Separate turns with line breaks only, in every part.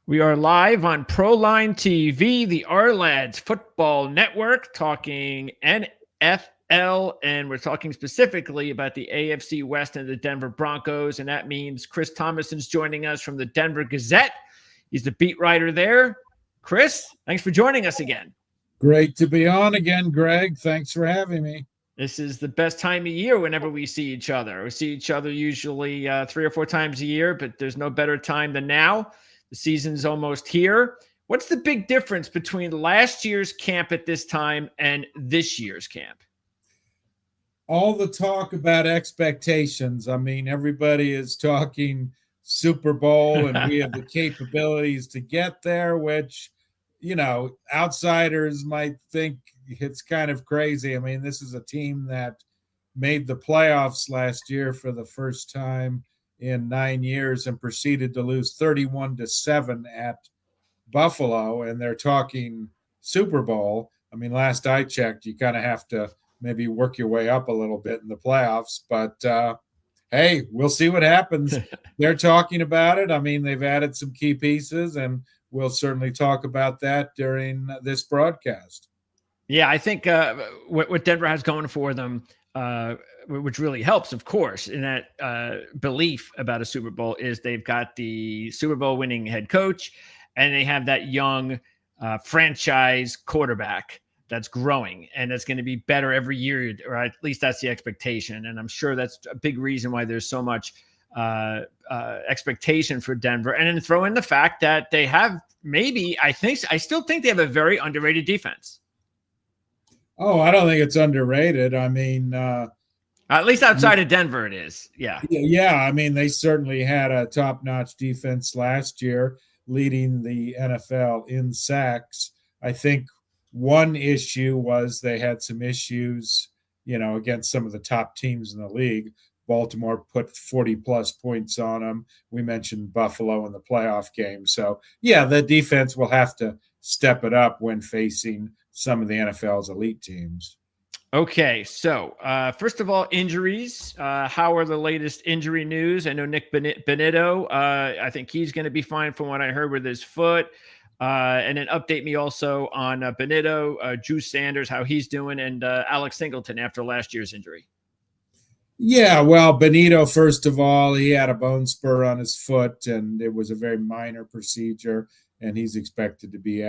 We are live on Proline TV, the R-Lads Football Network, talking NFL, and we're talking specifically about the AFC West and the Denver Broncos, and that means Chris Tomasson's joining us from the Denver Gazette. He's the beat writer there. Chris, thanks for joining us again.
Great to be on again, Greg. Thanks for having me.
This is the best time of year whenever we see each other. We see each other usually 3 or 4 times a year, but there's no better time than now. The season's almost here. What's the big difference between last year's camp at this time and this year's camp?
All the talk about expectations. I mean, everybody is talking Super Bowl, and we have the capabilities to get there, which, outsiders might think it's kind of crazy. I mean, this is a team that made the playoffs last year for the first time in 9 years and proceeded to lose 31-7 at Buffalo, and they're talking Super Bowl. I mean, last I checked, you kind of have to maybe work your way up a little bit in the playoffs, but hey, we'll see what happens. They're talking about it. I mean, they've added some key pieces, and we'll certainly talk about that during this broadcast.
Yeah, I think what Denver has going for them, which really helps, of course, in that belief about a Super Bowl, is they've got the Super Bowl winning head coach, and they have that young franchise quarterback that's growing, and that's going to be better every year, or at least that's the expectation. And I'm sure that's a big reason why there's so much expectation for Denver. And then throw in the fact that they have I still think they have a very underrated defense.
Oh, I don't think it's underrated. I mean,
at least outside of Denver, it is. Yeah.
Yeah. I mean, they certainly had a top-notch defense last year, leading the NFL in sacks. I think one issue was they had some issues, against some of the top teams in the league. Baltimore put 40-plus points on them. We mentioned Buffalo in the playoff game. So, yeah, the defense will have to step it up when facing some of the NFL's elite teams.
Okay, so first of all, injuries. How are the latest injury news? I know Nick Benito, I think he's going to be fine from what I heard with his foot. And then update me also on Benito, Drew Sanders, how he's doing, and Alex Singleton after last year's injury.
Yeah, well, Benito, first of all, he had a bone spur on his foot, and it was a very minor procedure, and he's expected to be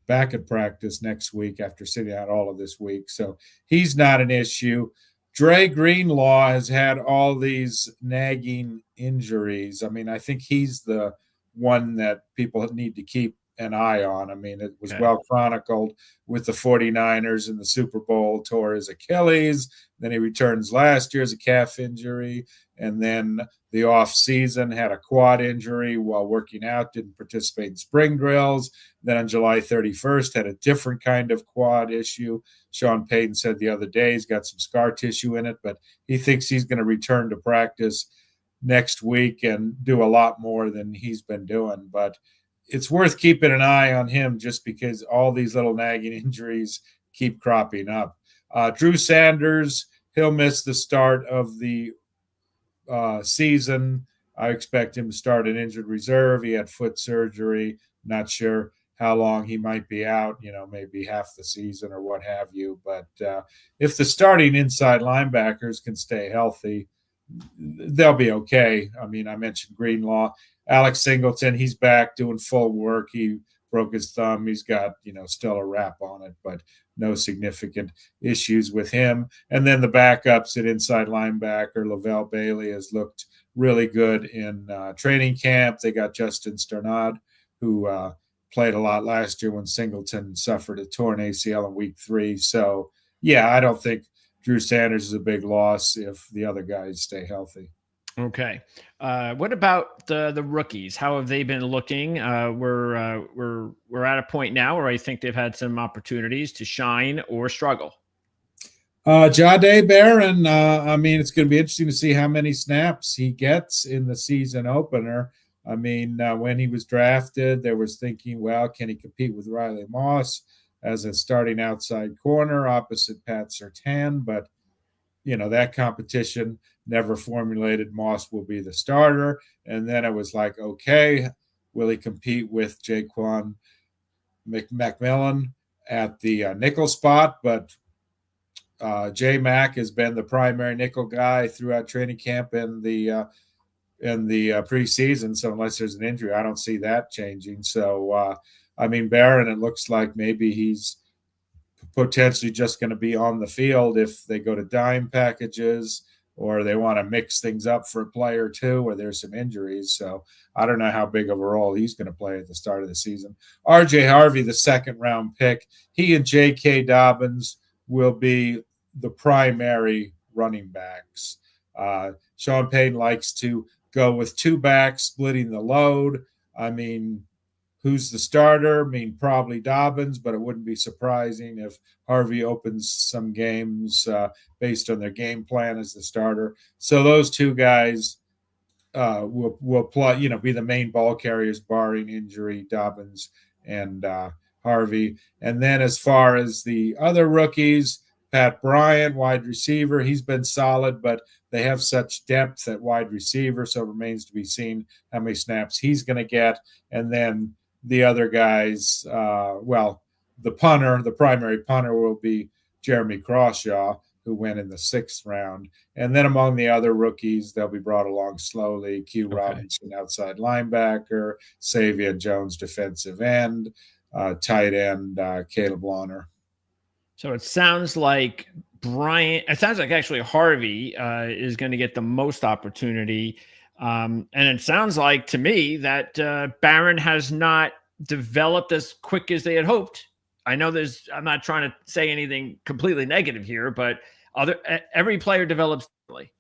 back at practice next week after sitting out all of this week. So he's not an issue. Dre Greenlaw has had all these nagging injuries. I mean, I think he's the one that people need to keep an eye on. I mean, it was well chronicled with the 49ers in the Super Bowl, tore his Achilles. Then he returns last year as a calf injury. And then the off season had a quad injury while working out, didn't participate in spring drills. Then on July 31st, had a different kind of quad issue. Sean Payton said the other day he's got some scar tissue in it, but he thinks he's going to return to practice next week and do a lot more than he's been doing. But it's worth keeping an eye on him just because all these little nagging injuries keep cropping up. Drew Sanders, he'll miss the start of the season. I expect him to start an injured reserve. He had foot surgery. Not sure how long he might be out, maybe half the season or what have you. But if the starting inside linebackers can stay healthy, they'll be okay. I mean, I mentioned Greenlaw. Alex Singleton, he's back doing full work. He broke his thumb. He's got, still a wrap on it, but no significant issues with him. And then the backups at inside linebacker, Lavelle Bailey, has looked really good in training camp. They got Justin Sternad, who played a lot last year when Singleton suffered a torn ACL in week 3. So, yeah, I don't think Drew Sanders is a big loss if the other guys stay healthy.
Okay. What about the rookies? How have they been looking? We're at a point now where I think they've had some opportunities to shine or struggle.
Jahdae Barron, I mean, it's going to be interesting to see how many snaps he gets in the season opener. I mean, when he was drafted, there was thinking, well, can he compete with Riley Moss as a starting outside corner opposite Pat Surtain? But, that competition never formulated. Moss will be the starter. And then it was like, okay, Will he compete with Jaquan McMillan at the nickel spot? But J Mac has been the primary nickel guy throughout training camp in the preseason. So unless there's an injury, I don't see that changing. So Barron, it looks like maybe he's potentially just going to be on the field if they go to dime packages or they want to mix things up for a play or two where there's some injuries. So I don't know how big of a role he's going to play at the start of the season. RJ Harvey, the second round pick, he and J.K. Dobbins will be the primary running backs. Sean Payton likes to go with two backs, splitting the load. Who's the starter? Probably Dobbins, but it wouldn't be surprising if Harvey opens some games based on their game plan as the starter. So those two guys will play, be the main ball carriers, barring injury, Dobbins and Harvey. And then as far as the other rookies, Pat Bryant, wide receiver, he's been solid, but they have such depth at wide receiver, so it remains to be seen how many snaps he's going to get. And then the other guys, the primary punter will be Jeremy Crawshaw, who went in the 6th round. And then among the other rookies, they'll be brought along slowly. Q Robinson, outside linebacker, Savion Jones, defensive end, tight end, Caleb Lawner.
So it sounds like actually Harvey is going to get the most opportunity. And it sounds like to me that Barron has not developed as quick as they had hoped. I know I'm not trying to say anything completely negative here, but every player develops differently.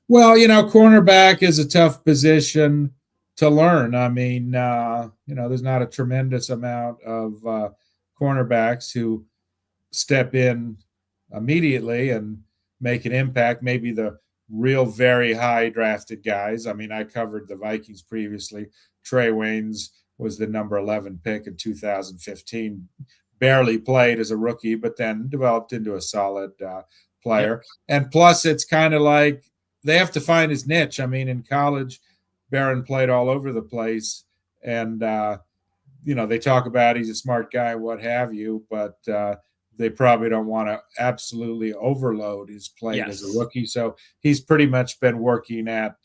Well, cornerback is a tough position to learn. There's not a tremendous amount of cornerbacks who step in immediately and make an impact. Maybe the real very high drafted guys. I covered the Vikings previously. Trey Waynes was the number 11 pick in 2015. Barely played as a rookie, but then developed into a solid player. And plus, it's kind of like they have to find his niche. In college, Barron played all over the place. And, they talk about he's a smart guy, what have you, but they probably don't want to absolutely overload his plate as a rookie. So he's pretty much been working at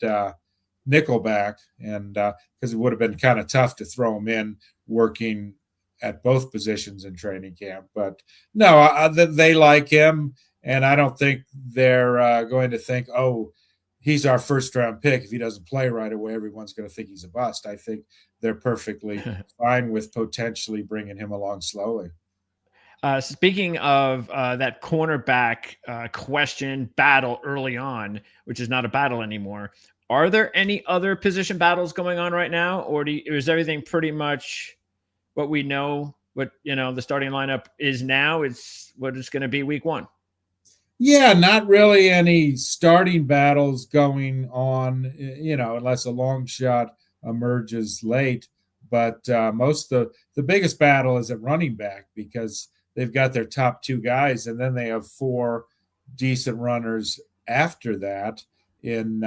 nickelback, and because it would have been kind of tough to throw him in working at both positions in training camp. But no, they like him, and I don't think they're going to think, oh, he's our first-round pick. If he doesn't play right away, everyone's going to think he's a bust. I think they're perfectly fine with potentially bringing him along slowly.
Speaking of that cornerback question battle early on, which is not a battle anymore, are there any other position battles going on right now, or is everything pretty much what we know? What the starting lineup is now? It's what it's going to be week 1.
Yeah, not really any starting battles going on, unless a long shot emerges late. But most of the biggest battle is at running back, because they've got their top 2 guys, and then they have 4 decent runners after that in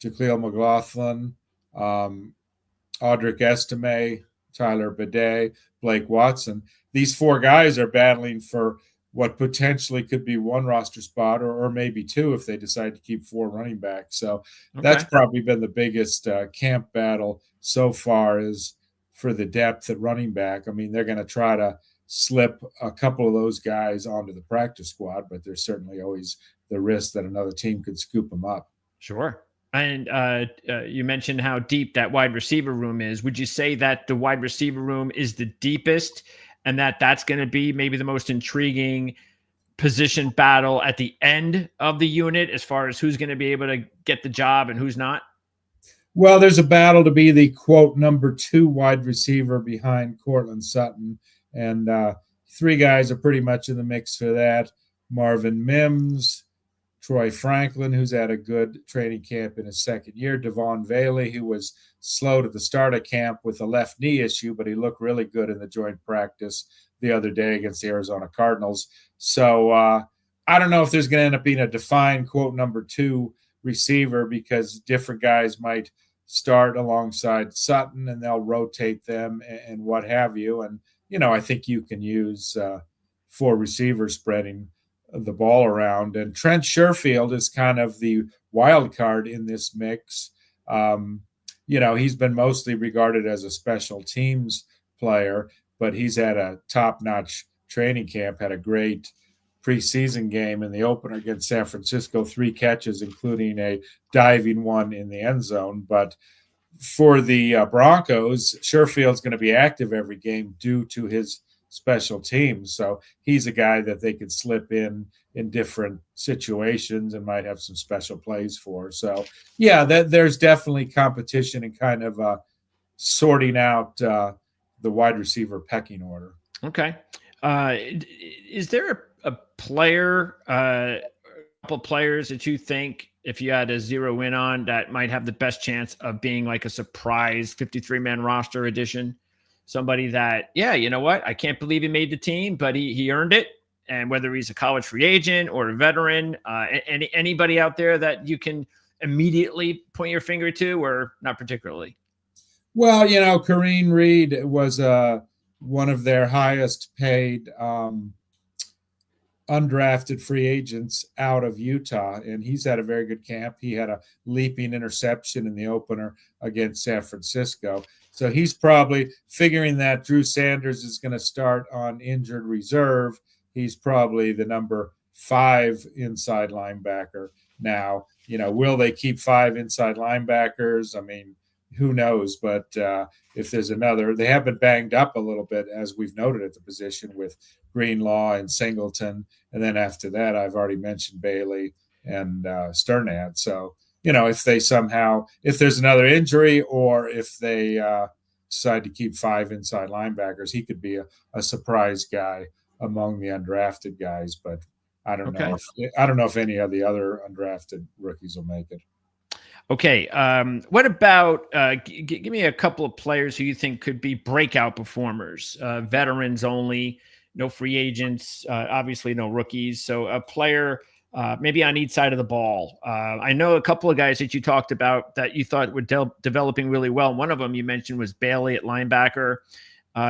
Jahleel McLaughlin, Audric Estime, Tyler Bidet, Blake Watson. These 4 guys are battling for what potentially could be 1 roster spot or maybe 2 if they decide to keep 4 running backs. So that's probably been the biggest camp battle so far, is for the depth at running back. They're going to try to slip a couple of those guys onto the practice squad, but there's certainly always the risk that another team could scoop them up.
Sure. And you mentioned how deep that wide receiver room is. Would you say that the wide receiver room is the deepest, and that's going to be maybe the most intriguing position battle at the end of the unit, as far as who's going to be able to get the job and who's not?
Well, there's a battle to be the, quote, number 2 wide receiver behind Cortland Sutton. And 3 guys are pretty much in the mix for that. Marvin Mims, Troy Franklin, who's had a good training camp in his second year, Devon Bailey, who was slow to the start of camp with a left knee issue, but he looked really good in the joint practice the other day against the Arizona Cardinals. So I don't know if there's going to end up being a defined, quote, number 2 receiver, because different guys might start alongside Sutton, and they'll rotate them and what have you. And, I think you can use 4 receivers spreading the ball around. And Trent Sherfield is kind of the wild card in this mix. He's been mostly regarded as a special teams player, but he's had a top-notch training camp, had a great preseason game in the opener against San Francisco, 3 catches, including a diving one in the end zone. But for the Broncos, Sherfield's going to be active every game due to his special teams. So he's a guy that they could slip in different situations and might have some special plays for. So, yeah, there's definitely competition and kind of sorting out the wide receiver pecking order.
Okay. Is there a player, a couple players that you think, if you had to zero in on, that might have the best chance of being like a surprise 53-man roster addition? Somebody that, you know what? I can't believe he made the team, but he earned it. And whether he's a college free agent or a veteran, anybody out there that you can immediately point your finger to, or not particularly?
Well, Kareem Reed was one of their highest paid undrafted free agents out of Utah, and he's had a very good camp. He had a leaping interception in the opener against San Francisco. So he's probably figuring that Drew Sanders is going to start on injured reserve. He's probably the number 5 inside linebacker now. Will they keep 5 inside linebackers? I mean, who knows? But if there's another, they have been banged up a little bit, as we've noted at the position with Greenlaw and Singleton. And then after that, I've already mentioned Bailey and Sternad. So, if there's another injury, or if they decide to keep 5 inside linebackers, he could be a surprise guy among the undrafted guys. But I don't know if any of the other undrafted rookies will make it.
Okay. What about give me a couple of players who you think could be breakout performers, veterans only, no free agents, obviously no rookies. So a player maybe on each side of the ball. I know a couple of guys that you talked about that you thought were developing really well. One of them you mentioned was Bailey at linebacker.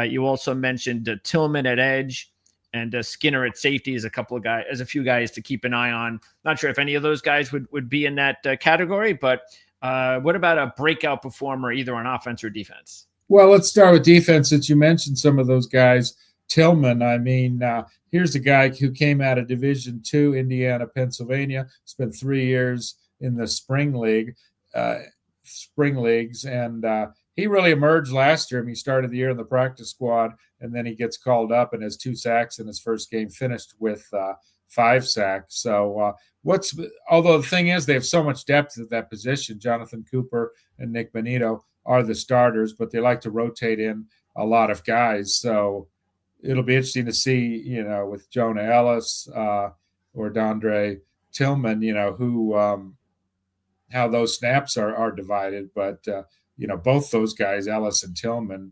You also mentioned Tillman at edge, and Skinner at safety as a few guys to keep an eye on. Not sure if any of those guys would be in that category, but what about a breakout performer either on offense or defense?
Well, let's start with defense, since you mentioned some of those guys. Tillman, I mean, here's a guy who came out of Division II, Indiana, Pennsylvania, spent 3 years in the spring leagues, and he really emerged last year. I mean, he started the year in the practice squad, and then he gets called up and has 2 sacks in his first game, finished with 5 sacks. So although the thing is, they have so much depth at that position. Jonathan Cooper and Nick Benito are the starters, but they like to rotate in a lot of guys. So it'll be interesting to see, with Jonah Ellis or Dondre Tillman, how those snaps are divided. But both those guys, Ellis and Tillman,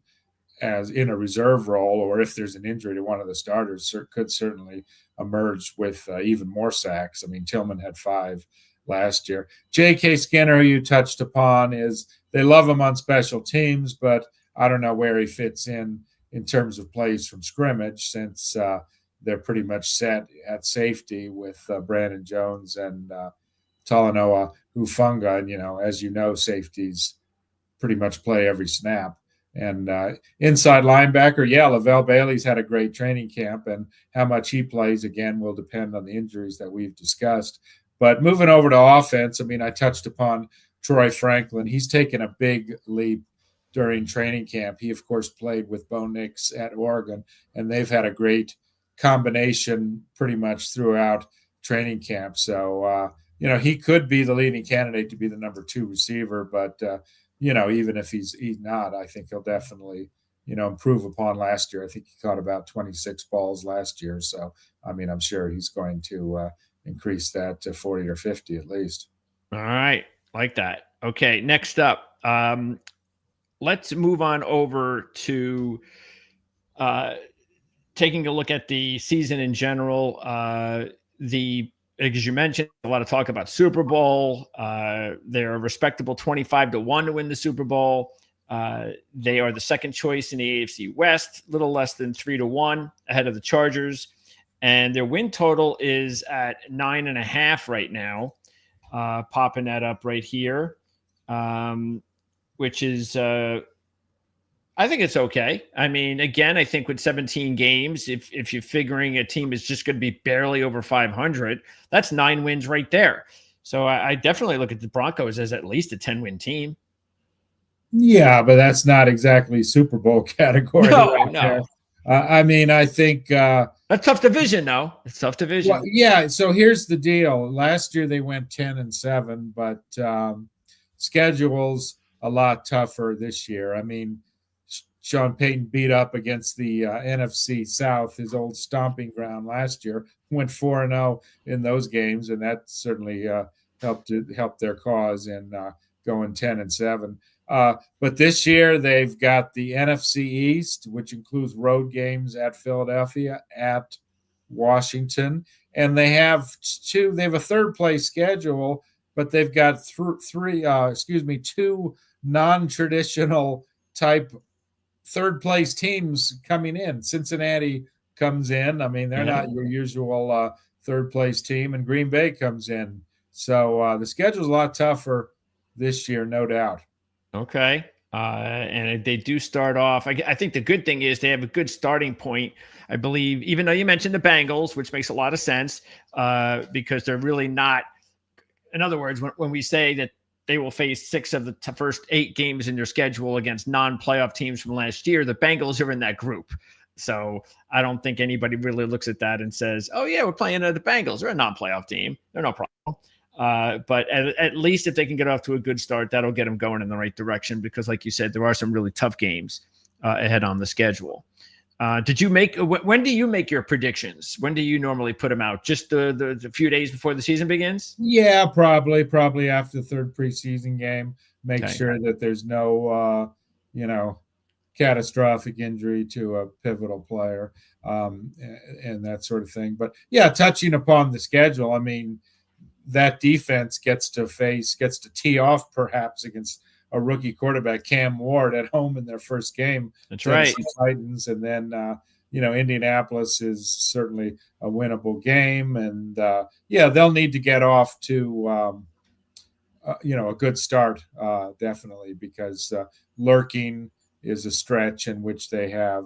as in a reserve role, or if there's an injury to one of the starters, could certainly emerge with even more sacks. I mean, Tillman had 5 last year. J.K. Skinner, who you touched upon, they love him on special teams, but I don't know where he fits in terms of plays from scrimmage, since they're pretty much set at safety with Brandon Jones and Talanoa Hufanga. And, as you know, safeties pretty much play every snap. And inside linebacker, Lavelle Bailey's had a great training camp, and how much he plays, again, will depend on the injuries that we've discussed. But moving over to offense, I mean, I touched upon Troy Franklin. He's taken a big leap during training camp. He, of course, played with Bo Nix at Oregon, and they've had a great combination pretty much throughout training camp. So, he could be the leading candidate to be the number 2 receiver, but even if he's not, I think he'll definitely, improve upon last year. I think he caught about 26 balls last year. So, I mean, I'm sure he's going to increase that to 40 or 50 at least.
All right. Like that. Okay. Next up, let's move on over to taking a look at the season in general. The as you mentioned, a lot of talk about Super Bowl. They're a respectable 25-1 to win the Super Bowl. They are the second choice in the AFC West, a little less than 3-1 ahead of the Chargers. And their win total is at 9.5 right now. Popping that up right here, which is, I think it's okay. I mean, again, I think with 17 games, if you're figuring a team is just going to be barely over 500, that's 9 wins right there. So I definitely look at the Broncos as at least a 10-win team.
Yeah, but that's not exactly Super Bowl category.
No.
I mean, I think
that's tough division, though. It's tough division.
Well, yeah. So here's the deal. Last year they went 10-7, but schedule's a lot tougher this year. I mean, Sean Payton beat up against the NFC South, his old stomping ground last year. Went 4-0 in those games, and that certainly helped their cause in going 10-7. But this year they've got the NFC East, which includes road games at Philadelphia, at Washington, and they have a third place schedule, but they've got two non-traditional type third place teams coming in. Cincinnati comes in. I mean, they're not your usual third place team, and Green Bay comes in. So the schedule's a lot tougher this year, no doubt.
Okay. And they do start off. I think the good thing is they have a good starting point. I believe, even though you mentioned the Bengals, which makes a lot of sense, because they're really not. In other words, when we say that they will face 6 of the first 8 games in their schedule against non-playoff teams from last year, the Bengals are in that group. So I don't think anybody really looks at that and says, "Oh yeah, we're playing the Bengals. They're a non-playoff team. They're no problem." But at least if they can get off to a good start, that'll get them going in the right direction, because like you said, there are some really tough games ahead on the schedule. When do you make your predictions? When do you normally put them out? Just the few days before the season begins?
Yeah, probably after the third preseason game. Make sure that there's no, catastrophic injury to a pivotal player, and that sort of thing. But yeah, touching upon the schedule, I mean, that defense gets to tee off perhaps against a rookie quarterback, Cam Ward, at home in their first game.
That's right.
Titans, and then Indianapolis is certainly a winnable game, and they'll need to get off to a good start, definitely, because lurking is a stretch in which they have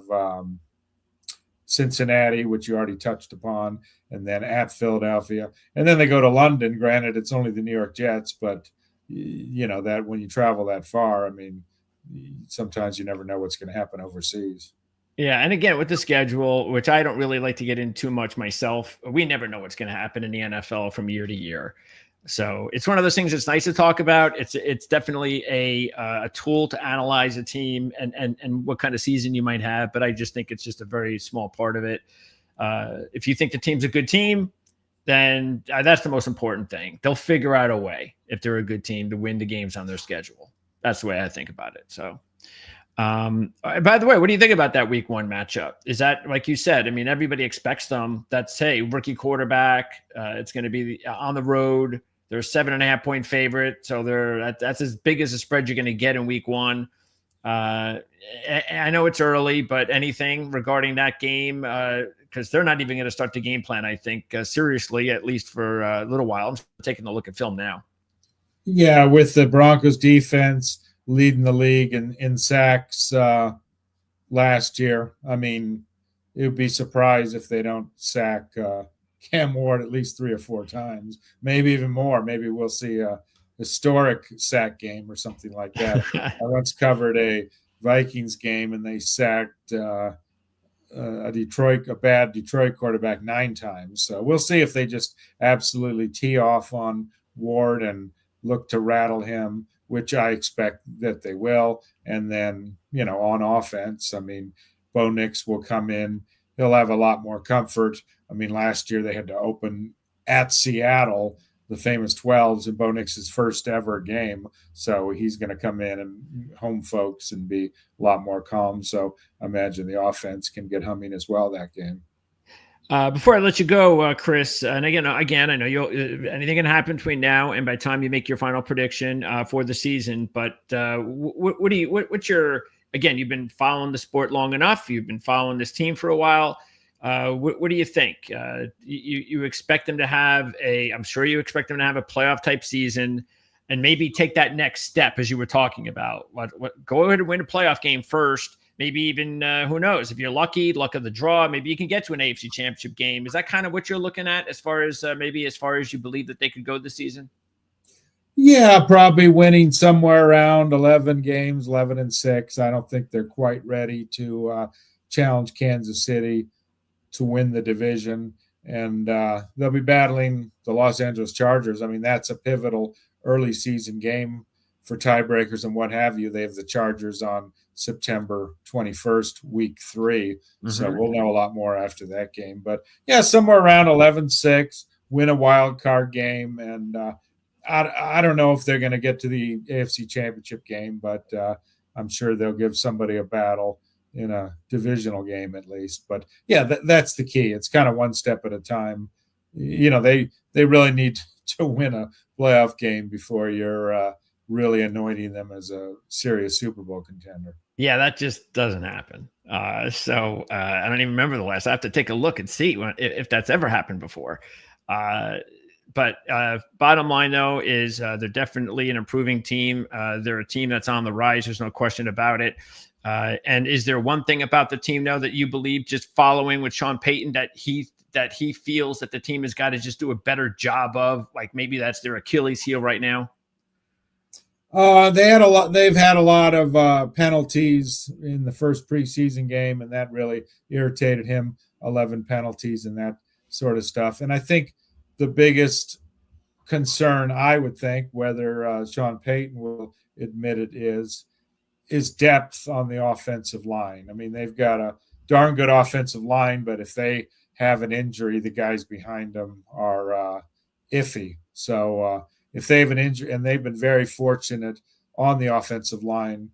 Cincinnati, which you already touched upon, and then at Philadelphia, and then they go to London. Granted, it's only the New York Jets, but that when you travel that far, I mean, sometimes you never know what's going to happen overseas.
Yeah, and again, with the schedule, which I don't really like to get into too much myself, we never know what's going to happen in the NFL from year to year. So it's one of those things that's nice to talk about. It's definitely a tool to analyze a team and what kind of season you might have. But I just think it's just a very small part of it. If you think the team's a good team, then that's the most important thing. They'll figure out a way, if they're a good team, to win the games on their schedule. That's the way I think about it. So, by the way, what do you think about that week 1 matchup? Is that, like you said, I mean, everybody expects them. That's, hey, rookie quarterback. It's going to be on the road. They're a 7.5-point favorite. So that's as big as a spread you're going to get in week 1. I know it's early, but anything regarding that game, because they're not even going to start the game plan, I think, seriously, at least for a little while. I'm taking a look at film now.
Yeah, with the Broncos defense leading the league in sacks last year, I mean, it would be surprised if they don't sack Cam Ward at least 3 or 4 times, maybe even more. Maybe we'll see a historic sack game or something like that. I once covered a Vikings game, and they sacked a bad Detroit quarterback 9 times. So we'll see if they just absolutely tee off on Ward and look to rattle him, which I expect that they will. And then, on offense, I mean, Bo Nix will come in. He'll have a lot more comfort. I mean, last year they had to open at Seattle, the famous 12s, in Bo Nix's first ever game. So he's going to come in and home folks and be a lot more calm. So I imagine the offense can get humming as well that game.
Before I let you go, Chris, and again, I know anything can happen between now and by the time you make your final prediction for the season. But what's your, again, you've been following the sport long enough. You've been following this team for a while. What do you think? You expect them to have I'm sure you expect them to have a playoff type season and maybe take that next step as you were talking about. Go ahead and win a playoff game first. Maybe even, who knows, if you're lucky, luck of the draw, maybe you can get to an AFC championship game. Is that kind of what you're looking at as far as you believe that they could go this season?
Yeah, probably winning somewhere around 11 games, 11-6. I don't think they're quite ready to challenge Kansas City to win the division. And they'll be battling the Los Angeles Chargers. I mean, that's a pivotal early season game for tiebreakers and what have you. They have the Chargers on September 21st, week 3. Mm-hmm. So we'll know a lot more after that game. But yeah, somewhere around 11-6, win a wild card game. And I don't know if they're going to get to the AFC championship game, but I'm sure they'll give somebody a battle in a divisional game at least. But yeah, that's the key. It's kind of one step at a time. You know, they really need to win a playoff game before you're really anointing them as a serious Super Bowl contender.
Yeah, that just doesn't happen. So I don't even remember the last. I have to take a look and see if that's ever happened before. But bottom line, though, is they're definitely an improving team. They're a team that's on the rise. There's no question about it. And is there one thing about the team, though, that you believe, just following with Sean Payton, that he feels that the team has got to just do a better job of? Like maybe that's their Achilles heel right now?
They've had a lot of penalties in the first preseason game, and that really irritated him. 11 penalties and that sort of stuff. And I think the biggest concern, I would think, whether Sean Payton will admit it, is depth on the offensive line. I mean, they've got a darn good offensive line, but if they have an injury, the guys behind them are iffy. So if they have an injury, and they've been very fortunate on the offensive line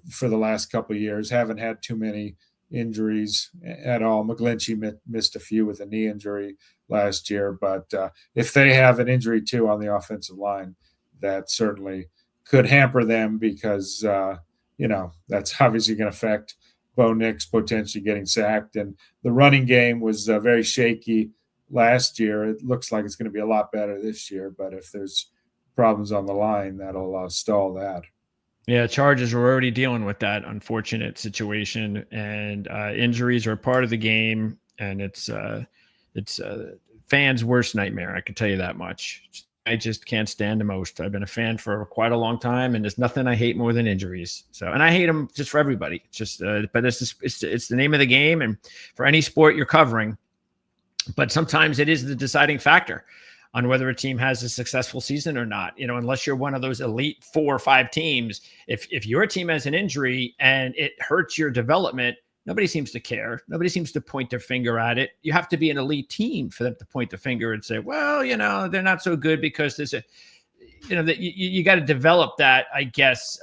for the last couple of years, haven't had too many injuries at all. McGlinchey missed a few with a knee injury last year, but if they have an injury too on the offensive line, that certainly could hamper them because that's obviously going to affect Bo Nix potentially getting sacked. And the running game was very shaky last year. It looks like it's going to be a lot better this year, but if there's problems on the line, that'll stall that.
Yeah, Chargers are already dealing with that unfortunate situation, and injuries are a part of the game, and it's fans' worst nightmare. I can tell you that much. I just can't stand the most. I've been a fan for quite a long time, and there's nothing I hate more than injuries. So, and I hate them just for everybody. It's just, but it's the name of the game, and for any sport you're covering. But sometimes it is the deciding factor on whether a team has a successful season or not. You know, unless you're one of those elite 4 or 5 teams, if your team has an injury and it hurts your development, nobody seems to care. Nobody seems to point their finger at it. You have to be an elite team for them to point the finger and say, well, they're not so good because there's you got to develop that, I guess,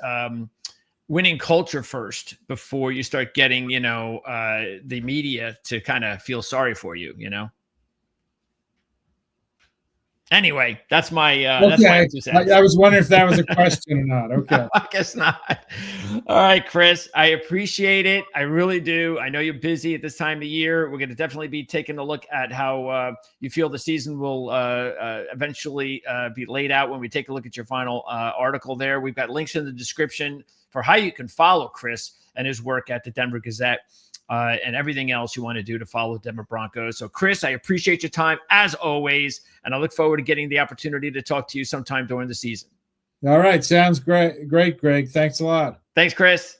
winning culture first before you start getting, the media to kind of feel sorry for you, Anyway, that's my
okay. That's my I was wondering if that was a question or not. Okay.
No, I guess not. All right, Chris, I appreciate it. I really do. I know you're busy at this time of year. We're going to definitely be taking a look at how you feel the season will eventually be laid out when we take a look at your final article there. We've got links in the description for how you can follow Chris and his work at the Denver Gazette. And everything else you want to do to follow the Denver Broncos. So, Chris, I appreciate your time as always, and I look forward to getting the opportunity to talk to you sometime during the season.
All right. Sounds great, Greg. Thanks a lot.
Thanks, Chris.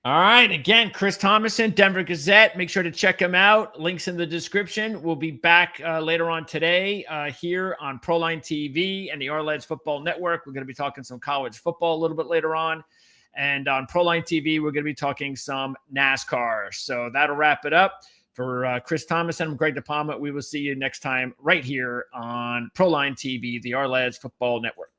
All right. Again, Chris Tomasson, Denver Gazette. Make sure to check him out. Links in the description. We'll be back later on today here on Proline TV and the Our Football Network. We're going to be talking some college football a little bit later on. And on Proline TV, we're going to be talking some NASCAR. So that'll wrap it up. For Chris Tomasson, I'm Greg DePalma. We will see you next time right here on Proline TV, the Our Football Network.